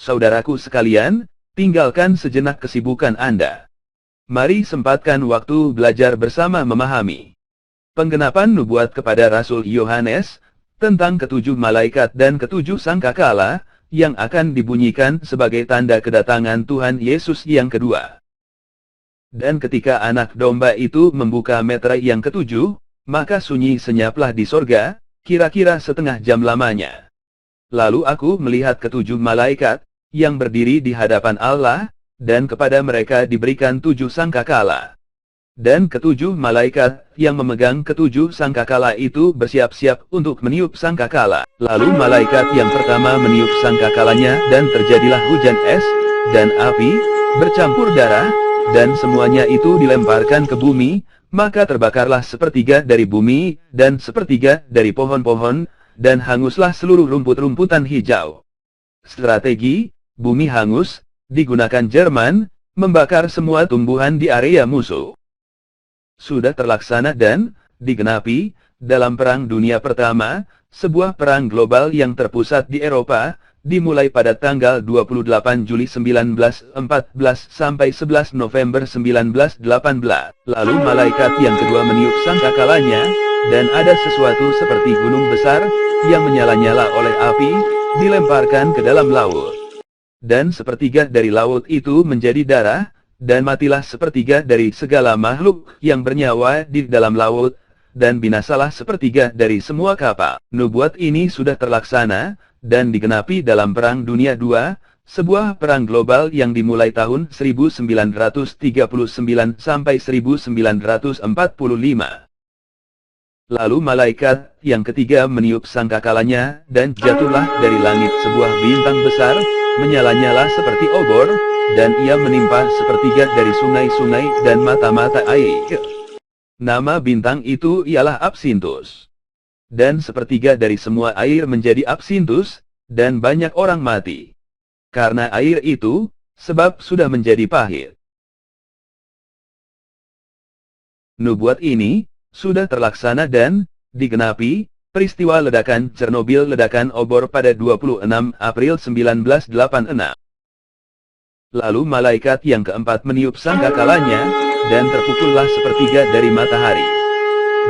saudaraku sekalian, tinggalkan sejenak kesibukan Anda. Mari sempatkan waktu belajar bersama memahami penggenapan nubuat kepada Rasul Yohanes tentang ketujuh malaikat dan ketujuh sangkakala yang akan dibunyikan sebagai tanda kedatangan Tuhan Yesus yang kedua. Dan ketika anak domba itu membuka meterai yang ketujuh, maka sunyi senyaplah di sorga, kira-kira setengah jam lamanya. Lalu aku melihat ketujuh malaikat yang berdiri di hadapan Allah, dan kepada mereka diberikan tujuh sangkakala. Dan ketujuh malaikat yang memegang ketujuh sangkakala itu bersiap-siap untuk meniup sangkakala. Lalu malaikat yang pertama meniup sangkakalanya, dan terjadilah hujan es dan api bercampur darah, dan semuanya itu dilemparkan ke bumi, maka terbakarlah sepertiga dari bumi dan sepertiga dari pohon-pohon, dan hanguslah seluruh rumput-rumputan hijau. Strategi bumi hangus digunakan Jerman, membakar semua tumbuhan di area musuh. Sudah terlaksana dan digenapi dalam Perang Dunia Pertama, sebuah perang global yang terpusat di Eropa, dimulai pada tanggal 28 Juli 1914 sampai 11 November 1918. Lalu malaikat yang kedua meniup sangkakalanya, dan ada sesuatu seperti gunung besar yang menyala-nyala oleh api, dilemparkan ke dalam laut. Dan sepertiga dari laut itu menjadi darah, dan matilah sepertiga dari segala makhluk yang bernyawa di dalam laut, dan binasalah sepertiga dari semua kapal. Nubuat ini sudah terlaksana, dan digenapi dalam Perang Dunia II, sebuah perang global yang dimulai tahun 1939 sampai 1945. Lalu malaikat yang ketiga meniup sangkakalanya, dan jatuhlah dari langit sebuah bintang besar, menyala-nyala seperti obor, dan ia menimpa sepertiga dari sungai-sungai dan mata-mata air. Nama bintang itu ialah Absinthus. Dan sepertiga dari semua air menjadi Absinthus, dan banyak orang mati karena air itu, sebab sudah menjadi pahit. Nubuat ini sudah terlaksana dan digenapi. Peristiwa ledakan Chernobyl, ledakan obor pada 26 April 1986. Lalu malaikat yang keempat meniup sangkakalanya, dan terpukullah sepertiga dari matahari,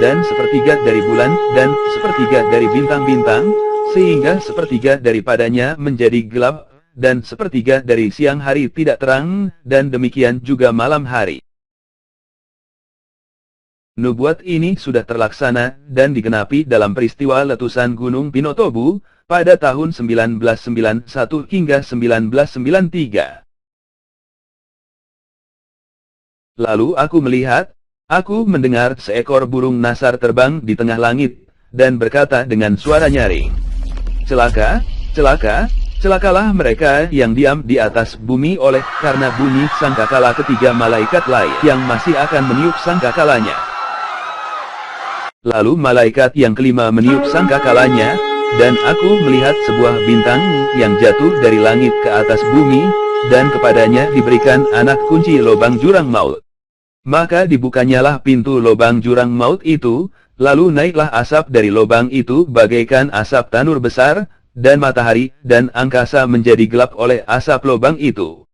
dan sepertiga dari bulan, dan sepertiga dari bintang-bintang, sehingga sepertiga daripadanya menjadi gelap, dan sepertiga dari siang hari tidak terang, dan demikian juga malam hari. Nubuat ini sudah terlaksana dan digenapi dalam peristiwa letusan Gunung Pinatubo pada tahun 1991 hingga 1993. Lalu aku mendengar seekor burung nasar terbang di tengah langit, dan berkata dengan suara nyaring, "Celaka, celaka, celakalah mereka yang diam di atas bumi oleh karena bunyi sangkakala ketiga malaikat lain yang masih akan meniup sangkakalanya." Lalu malaikat yang kelima meniup sangkakalanya, dan aku melihat sebuah bintang yang jatuh dari langit ke atas bumi, dan kepadanya diberikan anak kunci lubang jurang maut. Maka dibukanyalah pintu lubang jurang maut itu, lalu naiklah asap dari lubang itu bagaikan asap tanur besar, dan matahari dan angkasa menjadi gelap oleh asap lubang itu.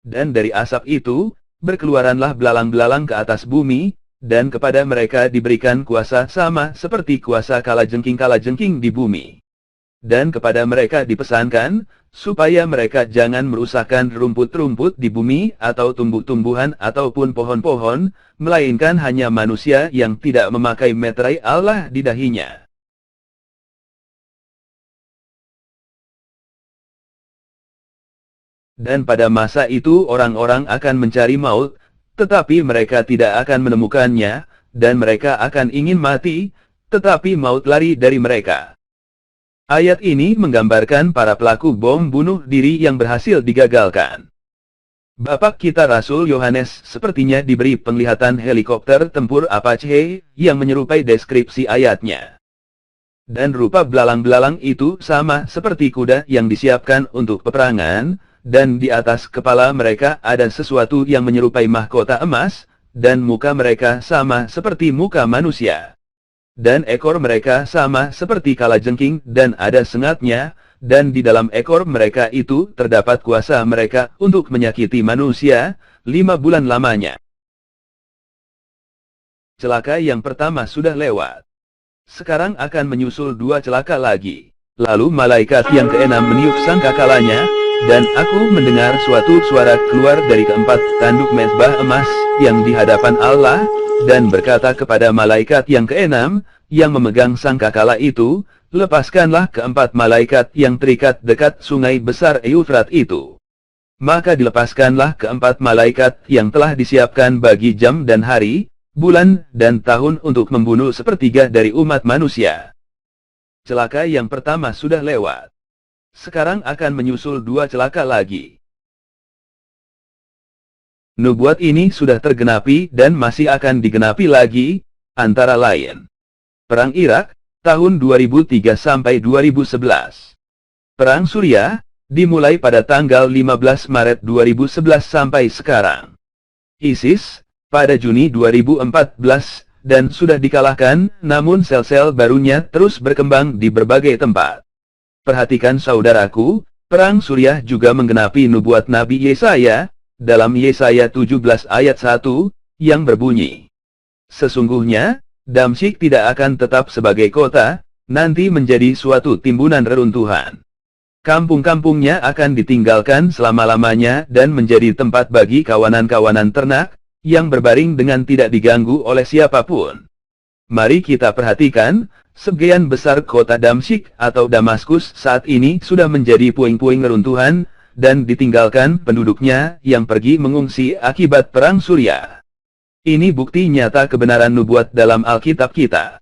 Dan dari asap itu berkeluaranlah belalang-belalang ke atas bumi, dan kepada mereka diberikan kuasa sama seperti kuasa kalajengking di bumi. Dan kepada mereka dipesankan, supaya mereka jangan merusakkan rumput-rumput di bumi, atau tumbuh-tumbuhan ataupun pohon-pohon, melainkan hanya manusia yang tidak memakai meterai Allah di dahinya. Dan pada masa itu orang-orang akan mencari maut, tetapi mereka tidak akan menemukannya, dan mereka akan ingin mati, tetapi maut lari dari mereka. Ayat ini menggambarkan para pelaku bom bunuh diri yang berhasil digagalkan. Bapak kita Rasul Yohanes sepertinya diberi penglihatan helikopter tempur Apache yang menyerupai deskripsi ayatnya. Dan rupa belalang-belalang itu sama seperti kuda yang disiapkan untuk peperangan, dan di atas kepala mereka ada sesuatu yang menyerupai mahkota emas, dan muka mereka sama seperti muka manusia. dan ekor mereka sama seperti kalajengking dan ada sengatnya, dan di dalam ekor mereka itu terdapat kuasa mereka untuk menyakiti manusia, 5 bulan lamanya. Celaka yang pertama sudah lewat. Sekarang akan menyusul 2 celaka lagi. Lalu malaikat yang keenam meniup sangkakalanya, dan aku mendengar suatu suara keluar dari keempat tanduk mezbah emas yang di hadapan Allah, dan berkata kepada malaikat yang keenam, yang memegang sangkakala itu, lepaskanlah keempat malaikat yang terikat dekat sungai besar Eufrat itu. Maka dilepaskanlah keempat malaikat yang telah disiapkan bagi jam dan hari, bulan dan tahun untuk membunuh sepertiga dari umat manusia. Celaka yang pertama sudah lewat. Sekarang akan menyusul 2 celaka lagi. Nubuat ini sudah tergenapi dan masih akan digenapi lagi, antara lain. Perang Irak, tahun 2003 sampai 2011. Perang Suriah, dimulai pada tanggal 15 Maret 2011 sampai sekarang. ISIS, pada Juni 2014, dan sudah dikalahkan, namun sel-sel barunya terus berkembang di berbagai tempat. Perhatikan saudaraku, Perang Suriah juga menggenapi nubuat Nabi Yesaya, dalam Yesaya 17 ayat 1, yang berbunyi, sesungguhnya, Damsyik tidak akan tetap sebagai kota, nanti menjadi suatu timbunan reruntuhan. Kampung-kampungnya akan ditinggalkan selama-lamanya dan menjadi tempat bagi kawanan-kawanan ternak, yang berbaring dengan tidak diganggu oleh siapapun. Mari kita perhatikan, sebagian besar kota Damsyik atau Damaskus saat ini sudah menjadi puing-puing reruntuhan, dan ditinggalkan penduduknya yang pergi mengungsi akibat perang Suriah. Ini bukti nyata kebenaran nubuat dalam Alkitab kita.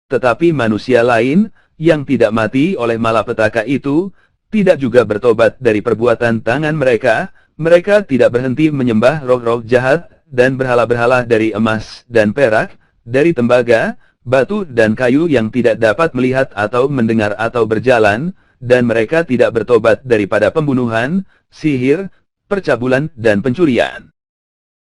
Tetapi manusia lain, yang tidak mati oleh malapetaka itu, tidak juga bertobat dari perbuatan tangan mereka, mereka tidak berhenti menyembah roh-roh jahat, dan berhala-berhala dari emas dan perak, dari tembaga, batu dan kayu yang tidak dapat melihat atau mendengar atau berjalan, dan mereka tidak bertobat daripada pembunuhan, sihir, percabulan dan pencurian.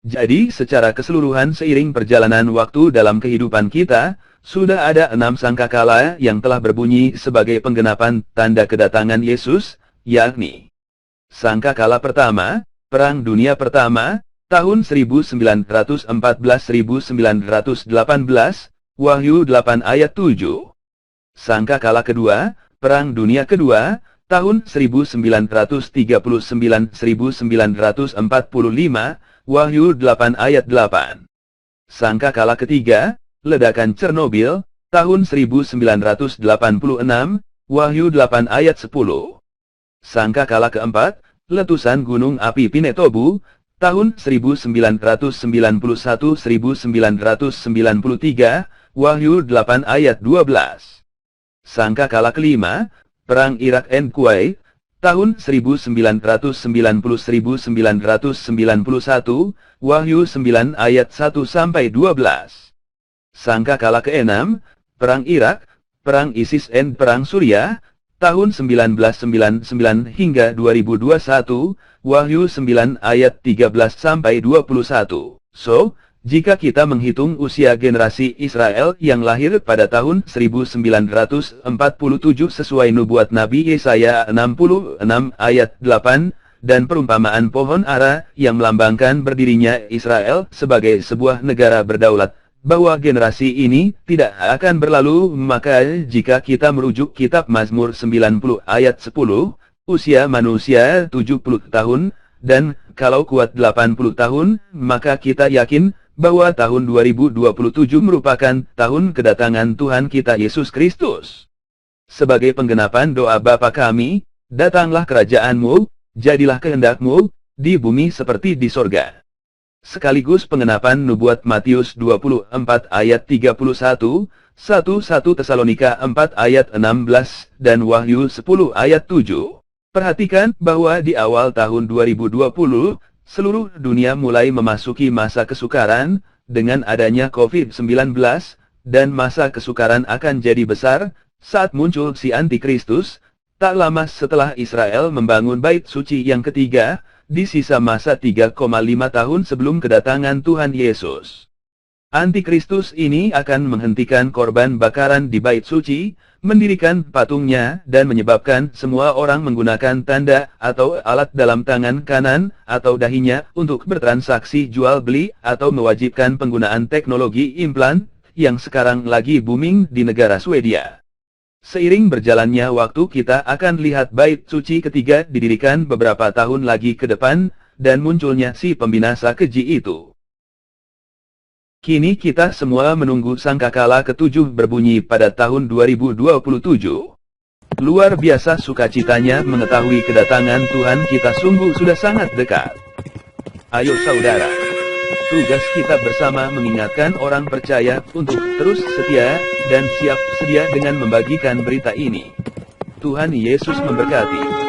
Jadi secara keseluruhan seiring perjalanan waktu dalam kehidupan kita, sudah ada 6 sangkakala yang telah berbunyi sebagai penggenapan tanda kedatangan Yesus, yakni sangkakala pertama, Perang Dunia Pertama, tahun 1914-1918, Wahyu 8 ayat 7. Sangkakala kedua, Perang Dunia Kedua, tahun 1939-1945, Wahyu 8 ayat 8. Sangkakala ketiga, Ledakan Chernobyl, tahun 1986, Wahyu 8 ayat 10. Sangkakala keempat, Letusan Gunung Api Pinetobu, tahun 1991-1993, Wahyu 8 ayat 12. Sangkakala kelima, Perang Irak and Kuwait, tahun 1990-1991, Wahyu 9 ayat 1-12. Sangkakala keenam, Perang Irak, Perang ISIS and Perang Suriah, tahun 1999 hingga 2021, Wahyu 9 ayat 13-21. So, jika kita menghitung usia generasi Israel yang lahir pada tahun 1947 sesuai nubuat Nabi Yesaya 66 ayat 8, dan perumpamaan pohon ara yang melambangkan berdirinya Israel sebagai sebuah negara berdaulat, bahwa generasi ini tidak akan berlalu, maka jika kita merujuk kitab Mazmur 90 ayat 10, usia manusia 70 tahun, dan kalau kuat 80 tahun, maka kita yakin bahwa tahun 2027 merupakan tahun kedatangan Tuhan kita Yesus Kristus. Sebagai penggenapan doa Bapa kami, datanglah kerajaan-Mu, jadilah kehendak-Mu, di bumi seperti di sorga. Sekaligus penggenapan nubuat Matius 24 ayat 31, 1 Tesalonika 4 ayat 16, dan Wahyu 10 ayat 7. Perhatikan bahwa di awal tahun 2020, seluruh dunia mulai memasuki masa kesukaran, dengan adanya COVID-19, dan masa kesukaran akan jadi besar, saat muncul si Antikristus, tak lama setelah Israel membangun bait suci yang ketiga, di sisa masa 3,5 tahun sebelum kedatangan Tuhan Yesus. Antikristus ini akan menghentikan korban bakaran di bait suci, mendirikan patungnya, dan menyebabkan semua orang menggunakan tanda atau alat dalam tangan kanan atau dahinya untuk bertransaksi jual beli atau mewajibkan penggunaan teknologi implan yang sekarang lagi booming di negara Swedia. Seiring berjalannya waktu kita akan lihat bait suci ketiga didirikan beberapa tahun lagi ke depan, dan munculnya si pembinasa keji itu. Kini kita semua menunggu sangkakala ketujuh berbunyi pada tahun 2027. Luar biasa sukacitanya mengetahui kedatangan Tuhan kita sungguh sudah sangat dekat. Ayo saudara, tugas kita bersama mengingatkan orang percaya untuk terus setia dan siap sedia dengan membagikan berita ini. Tuhan Yesus memberkati.